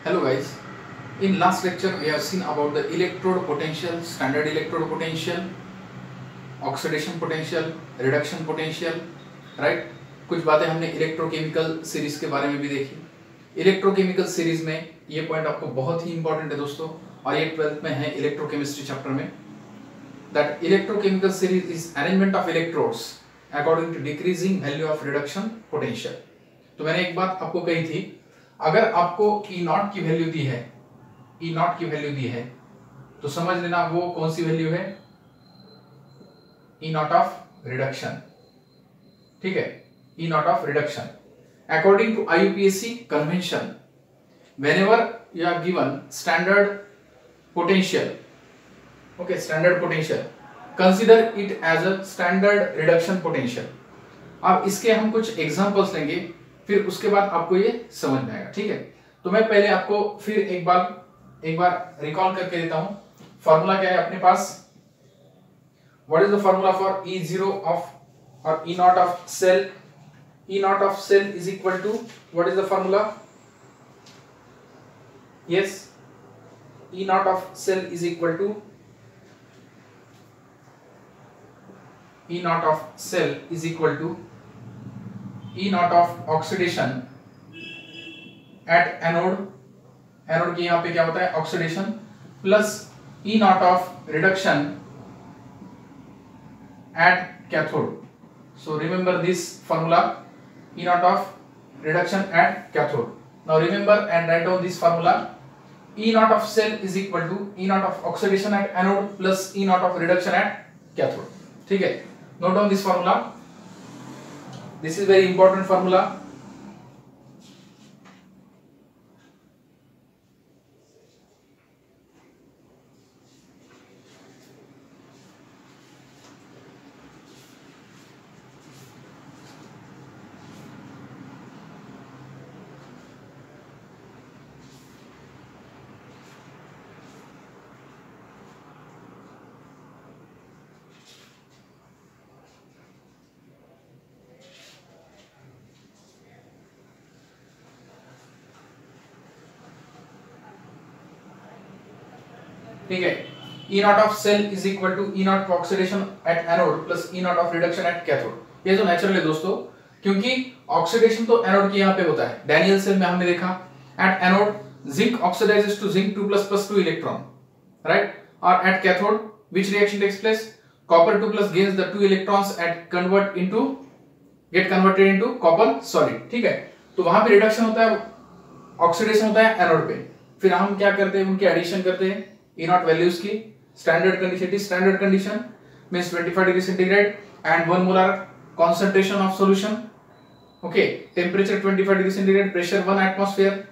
Hello guys, in last lecture we have seen about the electrode potential, standard electrode potential, oxidation potential, reduction potential, right? कुछ बातें हमने electrochemical series के बारे में भी देखी। इलेक्ट्रोकेमिकल सीरीज में ये पॉइंट आपको बहुत ही इंपॉर्टेंट है दोस्तों, और ये 12th में है इलेक्ट्रोकेमिस्ट्री चैप्टर में, that electrochemical series is arrangement of electrodes according to decreasing value of reduction potential। तो मैंने एक बात आपको कही थी, अगर आपको E नॉट की वैल्यू दी है, E नॉट की वैल्यू दी है तो समझ लेना वो कौन सी वैल्यू है, E नॉट ऑफ रिडक्शन। ठीक है, E naught of reduction according to IUPAC convention, whenever you are given standard potential, okay, standard potential, consider it as a standard reduction potential। अब इसके हम कुछ एग्जांपल्स लेंगे, फिर उसके बाद आपको ये समझ में आएगा। ठीक है, तो मैं पहले आपको फिर एक बार रिकॉल करके देता हूं। फॉर्मूला क्या है अपने पास, what is the formula for E0 of और E naught of cell. E naught of cell is equal to, what is the formula, yes, E naught of cell is equal to E naught of cell is equal to E naught of oxidation at anode, anode की यहाँ पे क्या होता है oxidation, plus E naught of reduction at cathode। So remember this formula, E naught of reduction at cathode। Now remember and write down this formula, E naught of cell is equal to E naught of oxidation at anode plus E naught of reduction at cathode। ठीक है, note down this formula, this is very important formula। ठीक है, E naught of cell is equal to E naught of oxidation at anode plus E naught of reduction at cathode. ये तो natural है दोस्तों, क्योंकि oxidation तो anode के यहाँ पे होता है। डैनियल सेल में हमने देखा at anode zinc oxidises to zinc 2++2 electron, right, और at cathode which reaction takes place, copper 2+ gains the 2 electrons at get converted into copper solid. ठीक है, तो वहां पे रिडक्शन होता है, ऑक्सीडेशन होता है एनोड पे, फिर हम क्या करते हैं, उनके एडिशन करते हैं। E नॉट वैल्यूज की standard condition, standard condition means 25 degree centigrade and 1 molar concentration of solution, okay, temperature 25 degree centigrade, pressure 1 atmosphere,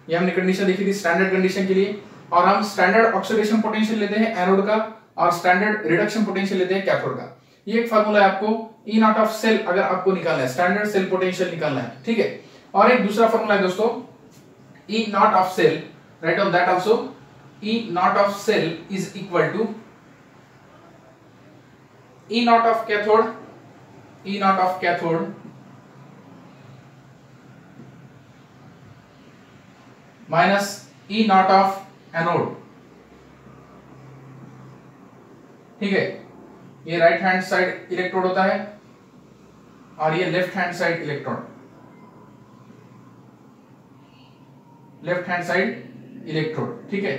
ये हमने कंडीशन देखी थी स्टैंडर्ड कंडीशन के लिए। और हम स्टैंडर्ड ऑक्सीडेशन पोटेंशियल लेते हैं एनोड का और स्टैंडर्ड रिडक्शन पोटेंशियल लेते हैं कैथोड का। ये एक फार्मूला है आपको E नॉट ऑफ सेल अगर आपको निकालना है, स्टैंडर्ड सेल पोटेंशियल निकालना है। ठीक है, और एक दूसरा फार्मूला है दोस्तों E naught of cell, right on that also, E naught of cell is equal to E naught of cathode, E naught of cathode minus E naught of anode। ठीक है, ये राइट हैंड साइड इलेक्ट्रोड होता है और ये left hand side electrode, left hand side electrode. ठीक है,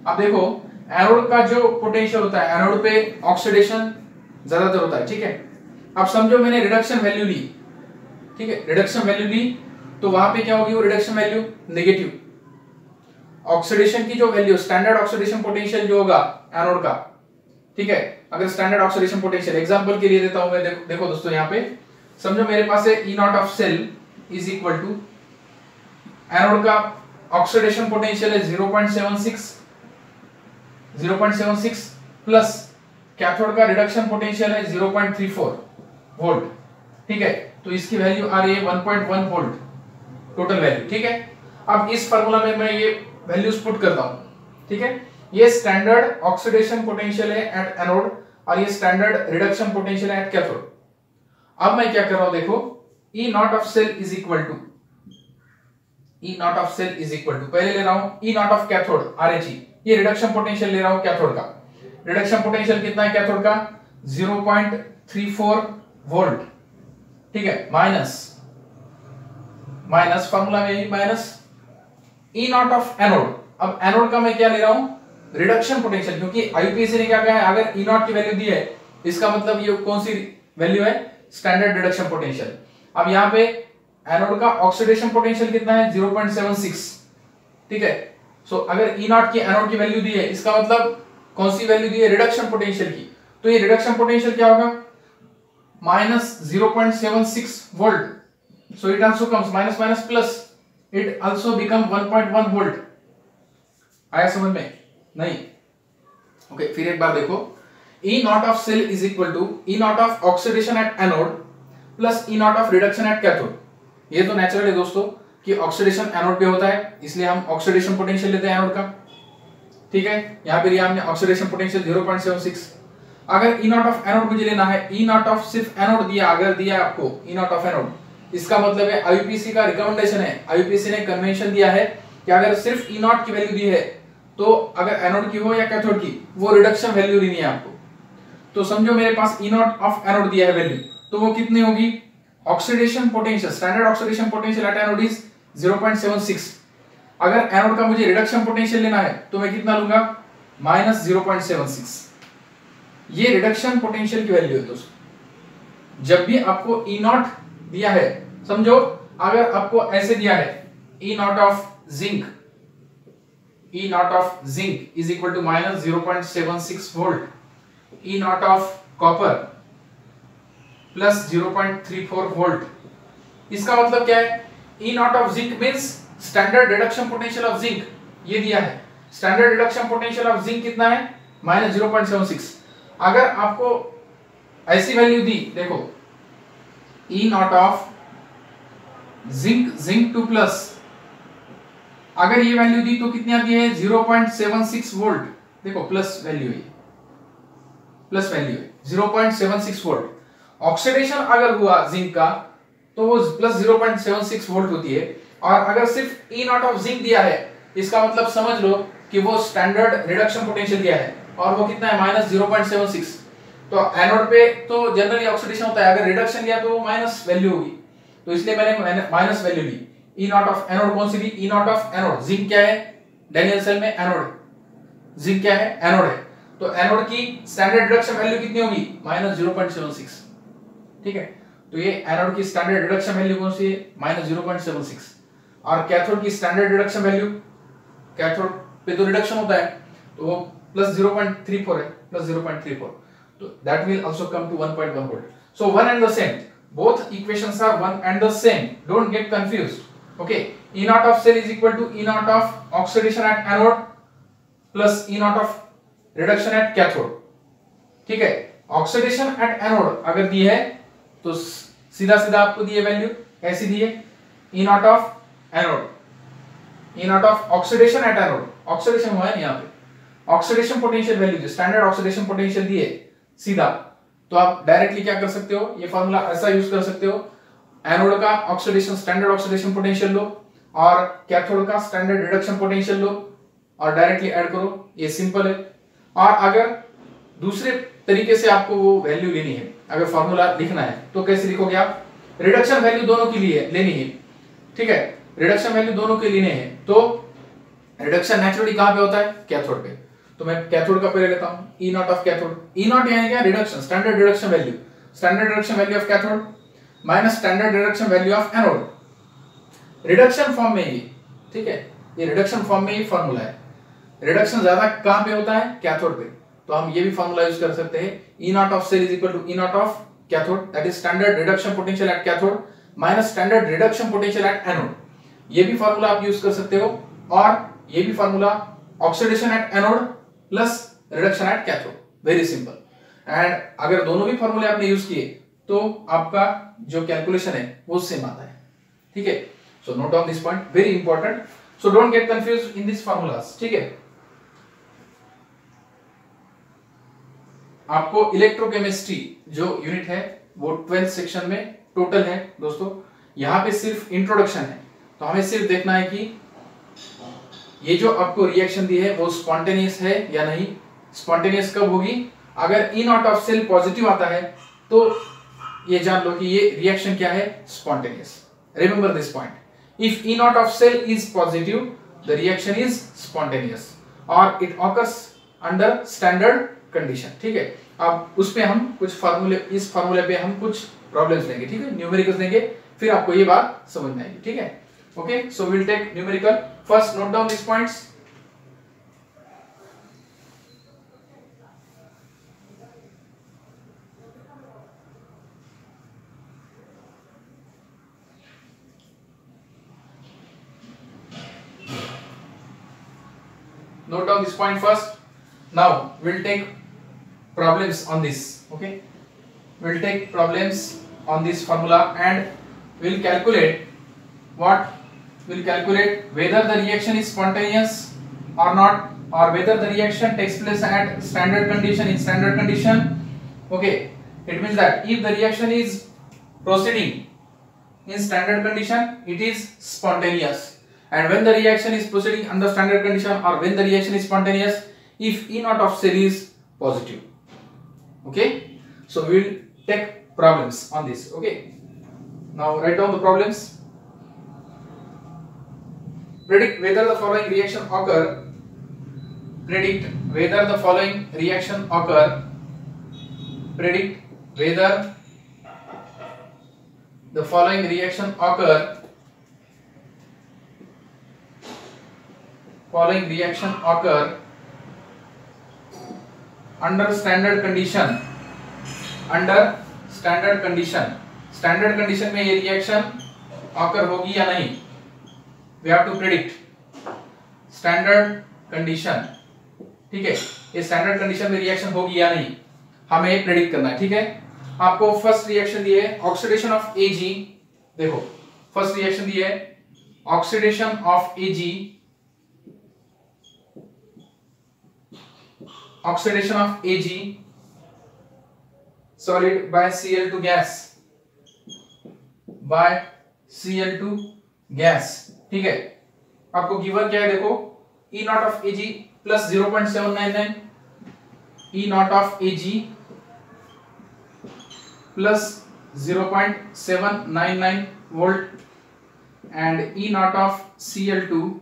अब देखो एनोड का जो पोटेंशियल होता है, एनोड पे ऑक्सीडेशन ज्यादातर होता है। ठीक है, अब समझो मैंने रिडक्शन वैल्यू ली, ठीक है, रिडक्शन वैल्यू ली तो वहां पे क्या होगी, वो रिडक्शन वैल्यू नेगेटिव। ऑक्सीडेशन की जो वैल्यू, स्टैंडर्ड ऑक्सीडेशन पोटेंशियल जो होगा एनोड का, ठीक है, अगर स्टैंडर्ड ऑक्सीडेशन पोटेंशियल एग्जांपल के लिए देता हूं मैं, देखो दोस्तों यहाँ पे समझो मेरे पास है E naught of cell is equal to, anode का ऑक्सीडेशन पोटेंशियल है 0.76 प्लस कैथोड का रिडक्शन पोटेंशियल है 0.34 वोल्ट। ठीक है, तो इसकी वैल्यू आ रही है 1.1 वोल्ट टोटल वैल्यू। ठीक है, अब इस फार्मूला में मैं ये वैल्यूज पुट करता हूं। ठीक है, ये स्टैंडर्ड ऑक्सीडेशन पोटेंशियल है एट एनोड और ये स्टैंडर्ड रिडक्शन पोटेंशियल है एट कैथोड। अब मैं क्या कर रहा हूं, देखो E naught of cell is equal to E naught of cell is equal to, पहले ले रहा हूं E naught of cathode RHE, ये रिडक्शन पोटेंशियल ले रहा हूं कैथोड का। रिडक्शन पोटेंशियल कितना है कैथोड का 0.34 वोल्ट, ठीक है, माइनस फार्मूला में यही minus E naught of anode. अब एनोड का मैं क्या ले रहा हूं रिडक्शन पोटेंशियल, क्योंकि आईपीएसी ने क्या कहा है अगर ई नॉट की वैल्यू दी है इसका मतलब ये कौन सी वैल्यू है स्टैंडर्ड रिडक्शन पोटेंशियल। अब यहां पे एनोड का ऑक्सीडेशन पोटेंशियल कितना है 0.76, ठीक है। सो अगर ई नॉट की एनोड की वैल्यू दी है इसका मतलब कौन सी वैल्यू दी है रिडक्शन पोटेंशियल की, तो ये रिडक्शन पोटेंशियल क्या होगा minus 0.76 volt. So it also comes minus minus plus, it also become 1.1 volt. आया समझ में? नहीं। ओके, फिर एक बार देखो, E naught of cell is equal to E naught of oxidation at anode plus E naught of reduction at cathode. ये तो नेचुरल है दोस्तों कि ऑक्सीडेशन एनोड पे होता है, इसलिए हम ऑक्सीडेशन पोटेंशियल लेते हैं एनोड का, ठीक है। यहां पे हमने ऑक्सीडेशन पोटेंशियल 0.76। अगर ई नॉट ऑफ एनोड मुझे लेना है, ई नॉट ऑफ सिर्फ एनोड दिया, अगर दिया आपको ई नॉट ऑफ एनोड, इसका मतलब है आईयूपीएसी का रिकमेंडेशन है, आईयूपीएसी ने कन्वेंशन दिया है कि अगर सिर्फ ई नॉट की वैल्यू दी है तो अगर एनोड की हो या कैथोड की वो रिडक्शन वैल्यू लेनी है आपको। तो समझो मेरे पास ई नॉट ऑफ एनोड दिया है वैल्यू, तो वो कितनी होगी oxidation potential, standard oxidation potential at anode is 0.76। अगर एनोड का मुझे रिडक्शन पोटेंशियल लेना है तो मैं कितना लूंगा माइनस 0.76। ये रिडक्शन पोटेंशियल की वैल्यू है दोस्तों। जब भी आपको ई नॉट दिया है, समझो अगर आपको ऐसे दिया है E naught of zinc, E naught of zinc is equal to minus 0.76 volt, E naught of copper plus 0.34 volt, इसका मतलब क्या है E naught of zinc means standard reduction potential of zinc, ये दिया है। Standard reduction potential of zinc कितना है minus 0.76। अगर आपको ऐसी वैल्यू दी, देखो E naught of zinc 2 plus, अगर ये वैल्यू दी तो कितनी आती है 0.76 वोल्ट, देखो प्लस वैल्यू है, प्लस वैल्यू है 0.76 वोल्ट। ऑक्सीडेशन अगर हुआ जिंक का तो वो प्लस 0.76 वोल्ट होती है। और अगर सिर्फ ई नॉट ऑफ जिंक दिया है इसका मतलब समझ लो कि वो स्टैंडर्ड रिडक्शन पोटेंशियल दिया है और वो कितना है माइनस 0.76। तो एनोड पे तो जनरली ऑक्सीडेशन होता है, अगर रिडक्शन लिया तो माइनस वैल्यू होगी, तो इसलिए मैंने माइनस वैल्यू ली। ई नॉट ऑफ एनोड कौन सी ली, E naught of anode, zinc क्या है डैनियल सेल में एनोड, जिंक क्या है एनोड है, तो एनोड की स्टैंडर्ड रिडक्शन वैल्यू कितनी होगी माइनस 0.76, ठीक है। तो ये एनोड की स्टैंडर्ड रिडक्शन वैल्यू कौन सी है माइनस 0.76। और कैथोड की स्टैंडर्ड रिडक्शन वैल्यू, कैथोड पे तो रिडक्शन होता है तो वो प्लस 0.34 है, प्लस 0.34, तो that will also come to 1.1 volt. So one and the same, both equations are one and the same, don't get confused, okay। E naught of cell is equal to E naught of oxidation at anode plus E naught of reduction at cathode, ठीक है। Oxidation at anode अगर दी है तो सीधा सीधा आपको दी है value, कैसी दी है E naught of anode, E naught of oxidation at anode, oxidation हुआ है यहाँ पे, ऑक्सीडेशन पोटेंशियल वैल्यू जो स्टैंडर्ड ऑक्सीडेशन पोटेंशियल दी है सीधा, तो आप डायरेक्टली क्या कर सकते हो, ये फार्मूला ऐसा यूज कर सकते हो, एनोड का ऑक्सीडेशन स्टैंडर्ड ऑक्सीडेशन पोटेंशियल लो और कैथोड का स्टैंडर्ड रिडक्शन पोटेंशियल लो और डायरेक्टली ऐड करो, ये सिंपल है। और अगर दूसरे तरीके से आपको वो वैल्यू लेनी है, अगर फार्मूला लिखना है तो कैसे लिखोगे आप, रिडक्शन वैल्यू दोनों के लिए लेनी है, ठीक है, रिडक्शन वैल्यू दोनों के लेने हैं। तो रिडक्शन नेचुरली कहां पे होता है कैथोड पे, तो मैं कैथोड का पहले लेता हूं E naught of cathode, E naught यानी क्या reduction, standard reduction value, standard reduction value of cathode minus standard reduction value of anode, reduction form में ये, ठीक है, ये रिडक्शन फॉर्म में ये फार्मूला है। रिडक्शन ज्यादा कहां पे होता है कैथोड पे, तो हम ये भी फार्मूला यूज कर सकते हैं E naught of cell is equal to E naught of cathode, that is standard reduction potential at cathode minus standard reduction potential at anode, ये भी फार्मूला आप यूज कर सकते हो। और ये भी formula oxidation at anode plus reduction at cathode, very simple. And अगर दोनों भी फार्मूले आपने यूज किए तो आपका जो कैलकुलेशन है वो सेम आता है, ठीक है। So note down this point, very important, so don't get confused in this formulas, ठीक है। आपको इलेक्ट्रोकेमिस्ट्री जो यूनिट है वो 12th सेक्शन में टोटल है दोस्तों, यहां पे सिर्फ इंट्रोडक्शन है, तो हमें सिर्फ देखना है कि ये जो आपको रिएक्शन दी है वो स्पॉन्टेनियस है या नहीं। स्पॉन्टेनियस कब होगी? अगर ई नॉट ऑफ सेल पॉजिटिव आता है तो ये जान लो कि ये रिएक्शन क्या है? Spontaneous. Remember this point, if E naught of cell is positive the reaction is spontaneous और it occurs under standard condition. ठीक है, अब उस पे हम कुछ फार्मूले, इस फार्मूले पे हम कुछ प्रॉब्लम्स लेंगे। ठीक है, न्यूमेरिकल्स लेंगे, फिर आपको ये बात समझ में आएगी। ठीक है, okay, so will take numerical. First note down this points. Note down this point first. Now we'll take problems on this. Okay, we'll take problems on this formula and we'll calculate what? We'll calculate whether the reaction is spontaneous or not, or whether the reaction takes place at standard condition. In standard condition, okay, it means that if the reaction is proceeding in standard condition, it is spontaneous. And when the reaction is proceeding under standard condition or when the reaction is spontaneous, if E naught of cell is positive. Okay, so we will take problems on this. Okay, now write down the problems. Predict whether the following reaction occur. Predict whether the following reaction occur. Predict whether the following reaction occur. Following reaction occur under standard condition. Under standard condition. Standard condition में ये reaction occur होगी या नहीं? We have to predict standard condition. ठीक है, ये standard condition में reaction होगी या नहीं, हमें predict करना है। ठीक है, आपको first reaction दी है oxidation of Ag। देखो first reaction दी है oxidation of Ag, oxidation of Ag solid by Cl2 gas, by Cl2 gas। ठीक है, आपको गिवन क्या है? देखो E naught of Ag plus 0.799, E naught of Ag plus 0.799 volt and E naught of Cl2,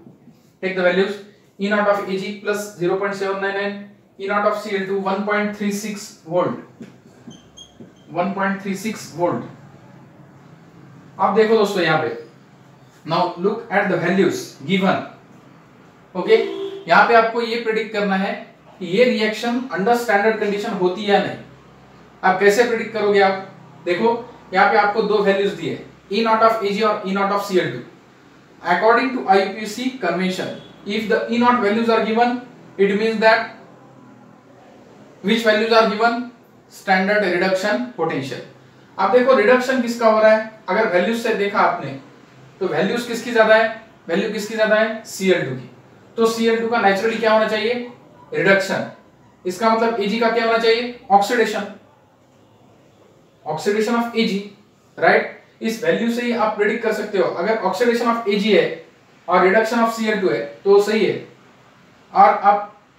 take the values, E naught of Ag plus 0.799, E naught of Cl2 1.36 volt, 1.36 volt। अब देखो दोस्तों यहाँ पे, now look at the values given। Okay, यहाँ पे आपको ये predict करना है कि ये रिएक्शन अंडर स्टैंडर्ड कंडीशन होती है या नहीं। आप कैसे प्रेडिक्ट करोगे? आप देखो यहाँ पे आपको दो वैल्यूज दिए, E naught of Ag और E naught of Cl2। According to IUPAC convention, if the E naught values are given, it means that which values are given? Standard reduction potential। अब देखो रिडक्शन किसका हो रहा है? अगर values से देखा आपने तो वैल्यूज किसकी ज्यादा है? वैल्यू किसकी ज्यादा है? Cl2 की। तो Cl2 का नेचुरली क्या होना चाहिए? रिडक्शन। इसका मतलब Ag का क्या होना चाहिए? Oxidation, oxidation of Ag, right. इस वैल्यू से ही आप प्रेडिक्ट कर सकते हो, अगर ऑक्सीडेशन ऑफ Ag है और रिडक्शन ऑफ Cl2 है तो सही है। और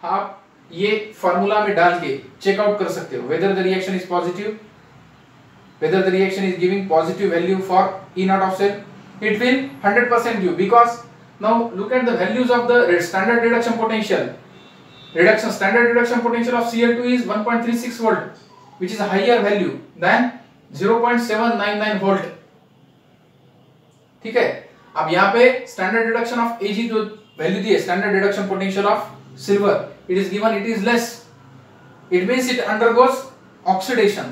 आप ये फार्मूला में डाल के चेक आउट कर सकते हो whether the reaction is positive, whether the reaction is giving positive value for E naught of cell, it will 100% give, because now look at the values of the standard reduction potential. Standard reduction potential of Cl2 is 1.36 volt, which is a higher value than 0.799 volt। ठीक है, अब यहाँ पे standard reduction of Ag जो value दी है, standard reduction potential of silver, it is given, it is less, it means it undergoes oxidation,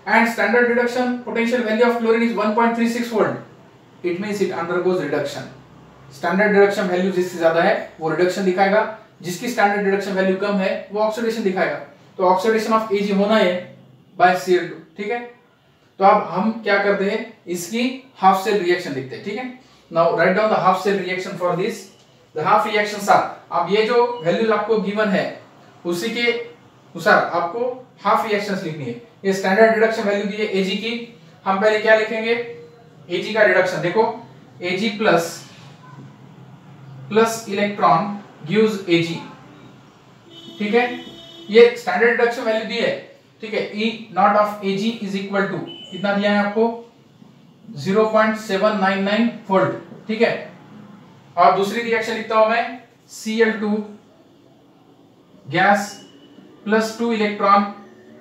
and standard reduction potential value of chlorine is 1.36 volt, it means it undergoes reduction। Standard reduction value जिससे ज्यादा है वो reduction दिखाएगा, जिसकी standard reduction value कम है वो oxidation दिखाएगा। तो ऑक्सीडेशन ऑफ Ag होना है बाय Cl2। ठीक है, तो अब हम क्या करते हैं, इसकी हाफ सेल रिएक्शन लिखते हैं। ठीक है, now write down the half cell reaction for this. The half reactions are, अब ये जो वैल्यूज आपको गिवन है उसी के अनुसार आपको हाफ रिएक्शंस लिखनी है। ये स्टैंडर्ड रिडक्शन वैल्यू दी है Ag की, हम पहले क्या लिखेंगे? Ag का रिडक्शन देखो, Ag plus plus electron gives Ag। ठीक है, ये स्टैंडर्ड रिडक्शन वैल्यू दी है। ठीक है, E naught of Ag is equal to कितना दिया है आपको 0.799 वोल्ट। ठीक है, और दूसरी रिएक्शन लिखता हूं मैं Cl2 gas plus 2 electron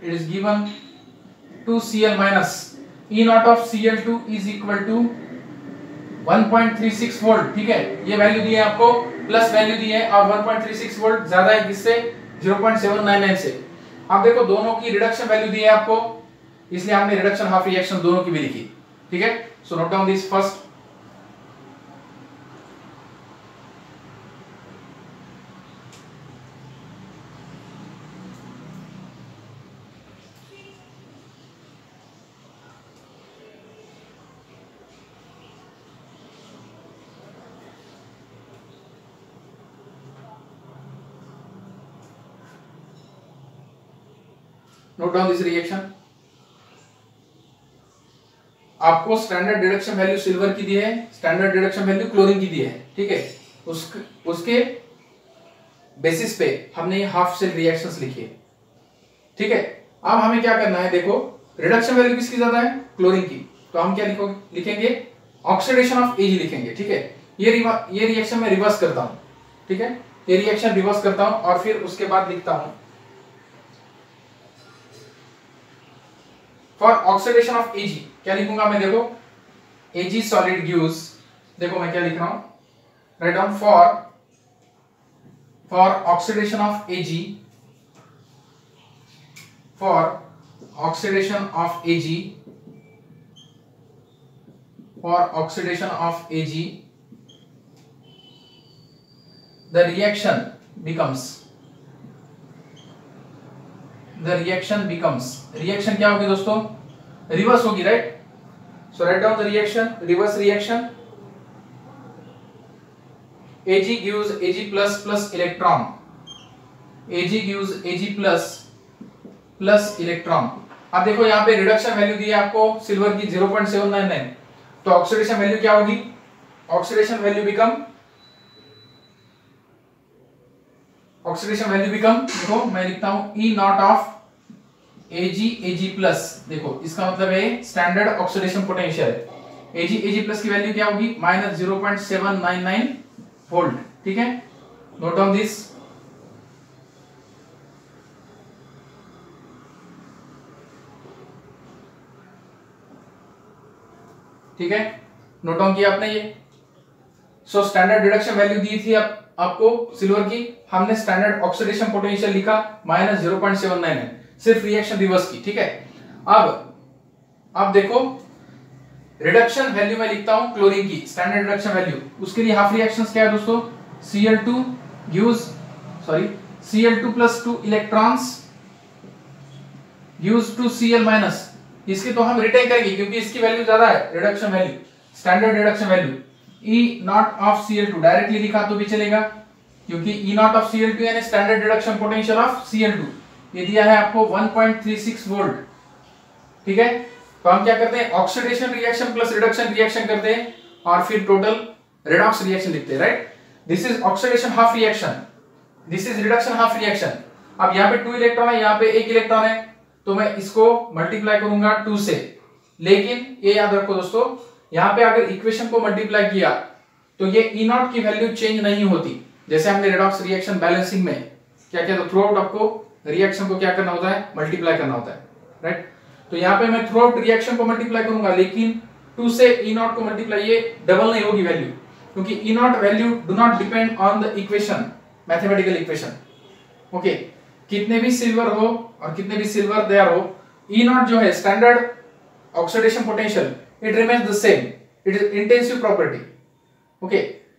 it is given 2Cl minus E naught of Cl2 is equal to 1.36 volt. ठीक है, ये वैल्यू दी है आपको, प्लस वैल्यू दी है और 1.36 वोल्ट ज्यादा है किससे 0.799 से। आप देखो दोनों की रिडक्शन वैल्यू दी है आपको, इसलिए हमने रिडक्शन हाफ रिएक्शन दोनों की भी लिखी। ठीक है, so note down this first. Note down this reaction. आपको स्टैंडर्ड डिडक्शन वैल्यू सिल्वर की दी है, स्टैंडर्ड डिडक्शन वैल्यू क्लोरीन की दी है। ठीक है, उसके बेसिस पे हमने ये हाफ सेल रिएक्शंस लिखी है। ठीक है, अब हमें क्या करना है, देखो रिडक्शन वैल्यू किसकी ज्यादा है क्लोरीन की, तो हम क्या लिखेंगे ऑक्सीडेशन ऑफ Ag लिखेंगे। ठीक है, ये रिएक्शन मैं रिवर्स करता हूं। ठीक है, ये रिएक्शन रिवर्स करता हूं और फिर उसके बाद लिखता हूं फॉर ऑक्सीडेशन ऑफ Ag क्या लिखूंगा मैं, देखो Ag सॉलिड गिव्स, देखो मैं क्या लिख रहा हूं, write down for oxidation of Ag, for oxidation of Ag, for oxidation of Ag the reaction reaction क्या होगी दोस्तों, रिवर्स होगी, right. So right down the reaction, reverse reaction Ag gives Ag plus plus electron, Ag gives Ag plus electron। अब देखो यहाँ पे reduction value दी है आपको सिल्वर की 0.799, तो ऑक्सीडेशन वैल्यू क्या होगी, ऑक्सीडेशन वैल्यू बिकम देखो मैं लिखता हूं E naught of Ag plus, देखो इसका मतलब है standard oxidation potential. Ag plus की वैल्यू क्या होगी -0.799 वोल्ट। ठीक है, नोट डाउन दिस। ठीक है, नोट डाउन किया आपने ये। सो स्टैंडर्ड रिडक्शन वैल्यू दी थी आपको सिल्वर की, हमने स्टैंडर्ड ऑक्सीडेशन पोटेंशियल लिखा -0.799, सिर्फ रिएक्शन रिवर्स की। ठीक है, अब देखो रिडक्शन वैल्यू में लिखता हूं क्लोरीन की स्टैंडर्ड रिडक्शन वैल्यू, उसके लिए हाफ रिएक्शंस क्या है दोस्तों, Cl2 plus 2 electrons gives 2 Cl minus। इसके तो हम रिटेन करेंगे क्योंकि इसकी वैल्यू ज्यादा है, reduction value standard reduction value. E naught of Cl2 directly लिखा तो भी चलेगा क्योंकि E नॉट ऑफ Cl2 यानी standard reduction potential of Cl2 ये दिया है आपको 1.36 वोल्ट। ठीक है, तो हम क्या करते हैं oxidation reaction plus reduction reaction करते हैं और फिर टोटल रेडॉक्स रिएक्शन लिखते हैं, right. This is oxidation half reaction, this is reduction half reaction. अब यहाँ पे 2 इलेक्ट्रॉन है, यहाँ पे 1 इलेक्ट्रॉन है, तो मैं इसको मल्टीप्लाई करूंगा 2 से। लेकिन ये याद रखो दोस्तों, यहाँ पे अगर इक्वेशन को मल्टीप्लाई किया तो ये E नॉट की वैल्यू चेंज नहीं होती, जैसे हमने रेडॉक्स रिएक्शन बैलेंसिंग में क्या किया, तो थ्रू आउट आपको रिएक्शन को क्या करना होता है, मल्टीप्लाई करना होता है, राइट। तो यहाँ पे मैं थ्रू आउट रिएक्शन को मल्टीप्लाई करूंगा, लेकिन 2 से E नॉट को मल्टीप्लाई, ये डबल नहीं होगी वैल्यू, क्योंकि E not value do not depend on the equation, mathematical equation. Okay, कितने भी सिल्वर हो और कितने भी सिल्वर देयर हो, E नॉट जो है standard oxidation potential it remains the same, it is intensive property. Okay,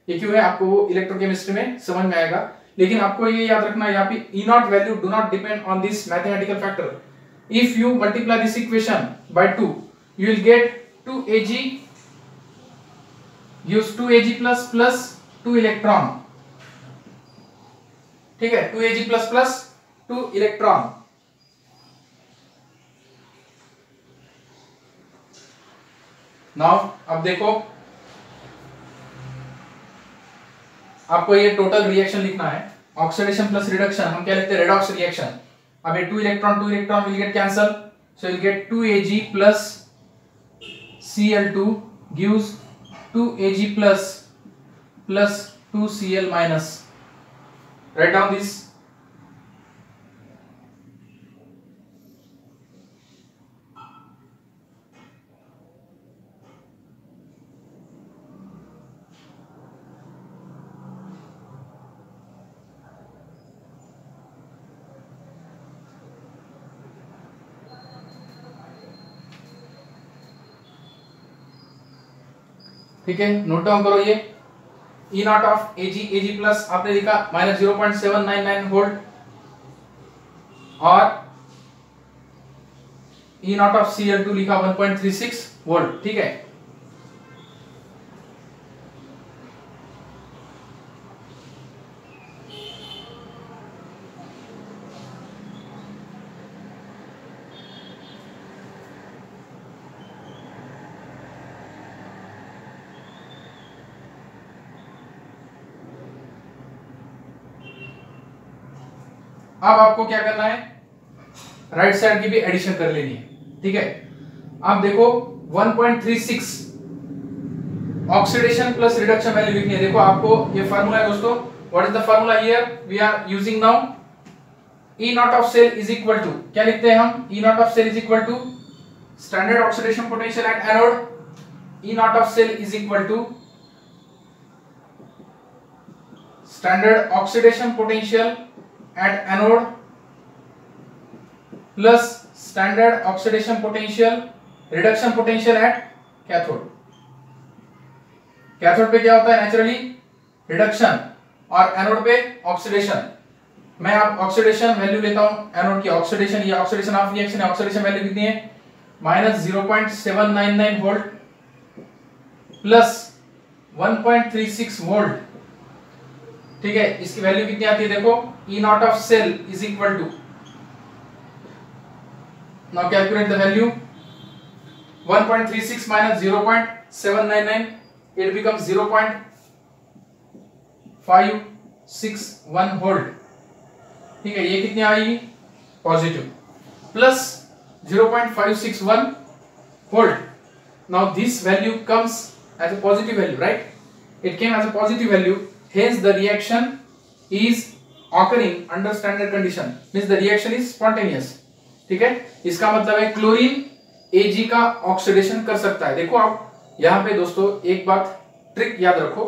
ये क्यों है आपको वो इलेक्ट्रोकेमिस्ट्री में समझ में आएगा, लेकिन आपको ये याद रखना है यहाँ पे E not value do not depend on this mathematical factor. If you multiply this equation by 2 you will get 2Ag gives 2Ag plus 2 electron. ठीक है, 2Ag plus 2 इलेक्ट्रॉन। नाउ अब देखो आपको ये टोटल रिएक्शन लिखना है, ऑक्सीडेशन प्लस रिडक्शन, हम क्या लिखते हैं, रेडॉक्स रिएक्शन। अब ये 2 electron will get cancel, so will get 2Ag plus Cl2 gives 2Ag plus 2Cl minus. Write down this. ठीक है, नोट डाउन करो ये E naught of Ag plus आपने लिखा -0.799 वोल्ट और E नॉट ऑफ Cl2 लिखा 1.36 वोल्ट। ठीक है, अब आपको क्या करना है, राइट साइड की भी एडिशन कर लेनी है। ठीक है, अब देखो 1.36 ऑक्सीडेशन प्लस रिडक्शन वैल्यू लिखनी है। देखो आपको ये फार्मूला है दोस्तों, what is the formula here we are using now, E naught of cell is equal to, क्या लिखते हैं हम, E naught of cell is equal to standard oxidation potential at anode, E naught of cell is equal to standard oxidation potential at anode plus standard oxidation potential reduction potential at cathode। Cathode पे क्या होता है naturally, reduction, और anode पे oxidation. मैं अब oxidation value लेता हूं एनोड की, ऑक्सीडेशन, ये ऑक्सीडेशन ऑफ रिएक्शन है, ऑक्सीडेशन वैल्यू कितनी है, -0.799 वोल्ट प्लस 1.36 वोल्ट। ठीक है, इसकी वैल्यू कितनी आती है, देखो E naught of cell is equal to, now calculate the value, 1.36 minus 0.799, it becomes 0.561 volt. ठीक है, ये कितनी आएगी, positive, plus 0.561 volt. Now this value comes as a positive value, right, it came as a positive value, hence the reaction is occurring under standard condition, means the reaction is spontaneous। ठीक है, इसका मतलब है chlorine Ag का oxidation कर सकता है। देखो आप यहाँ पे दोस्तों एक बात ट्रिक याद रखो,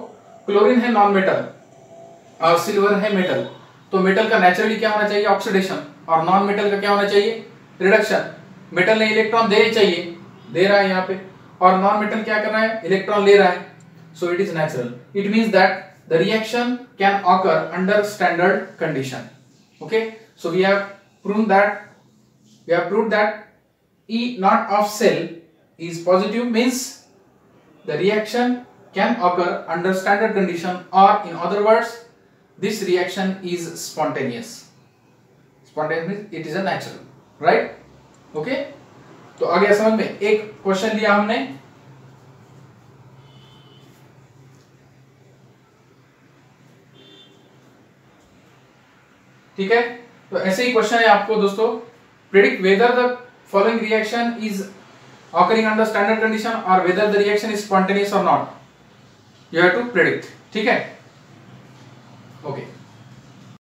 क्लोरीन है नॉन मेटल और सिल्वर है मेटल, तो मेटल का नेचुरली क्या होना चाहिए, ऑक्सीडेशन, और नॉन मेटल का क्या होना चाहिए, रिडक्शन। मेटल ने इलेक्ट्रॉन देने चाहिए, दे रहा है यहाँ पे, और नॉन मेटल क्या कर रहा है, इलेक्ट्रॉन ले रहा है, so it is natural, it means that the reaction can occur under standard condition। Okay, so we have proved that E naught of cell is positive, means the reaction can occur under standard condition, or in other words this reaction is spontaneous। Spontaneous means it is a natural, right? Okay, तो आ गया समझ में। एक question लिया हमने, ठीक है, तो ऐसे ही क्वेश्चन है आपको दोस्तों, predict whether the following reaction is occurring under standard condition और whether the reaction is spontaneous और not, you have to predict. ठीक है, ओके।